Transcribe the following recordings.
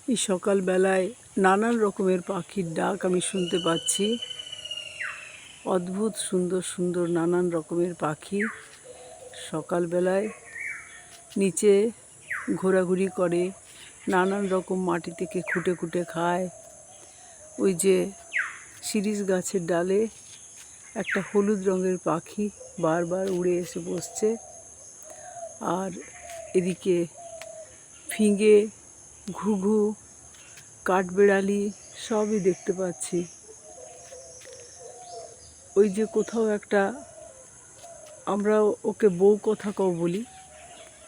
এই সকালবেলায় নানান রকমের পাখির ডাক আমি শুনতে পাচ্ছি। অদ্ভুত সুন্দর সুন্দর নানান রকমের পাখি সকালবেলায় নিচে ঘোরাঘুরি করে, নানান রকম মাটি থেকে খুঁটে খুঁটে খায়। ওই যে শিরীষ গাছের ডালে একটা হলুদ রঙের পাখি বারবার উড়ে এসে বসছে, আর এদিকে ফিঙে, ঘুঘু, কাঠবেড়ালি সবই দেখতে পাচ্ছি। ওই যে কোথাও একটা, আমরা ওকে বউ কথা কও বলি,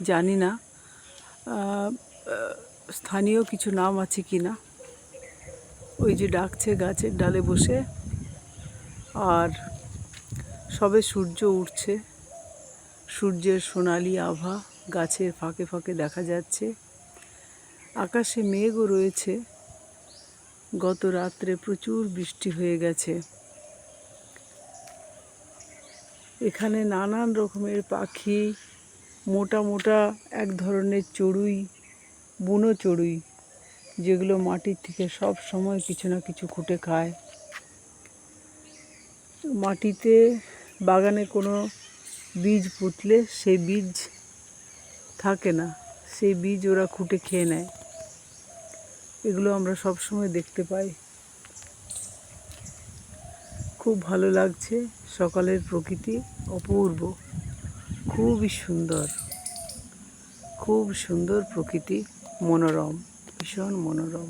জানি না স্থানীয় কিছু নাম আছে কি না। ওই যে ডাকছে গাছের ডালে বসে, আর সবে সূর্য উঠছে, সূর্যের সোনালি আভা গাছের ফাঁকে ফাঁকে দেখা যাচ্ছে। আকাশে মেঘও রয়েছে, গত রাত্রে প্রচুর বৃষ্টি হয়ে গেছে। এখানে নানান রকমের পাখি, মোটা মোটা এক ধরনের চড়ুই, বুনো চড়ুই, যেগুলো মাটির থেকে সব সময় কিছু না কিছু খুঁটে খায়। মাটিতে বাগানে কোনো বীজ পুঁতলে সেই বীজ থাকে না, সেই বীজ ওরা খুঁটে খেয়ে নেয়। এগুলো আমরা সব সময় দেখতে পাই। খুব ভালো লাগছে, সকালের প্রকৃতি অপূর্ব, খুবই সুন্দর, খুব সুন্দর প্রকৃতি, মনোরম, ভীষণ মনোরম।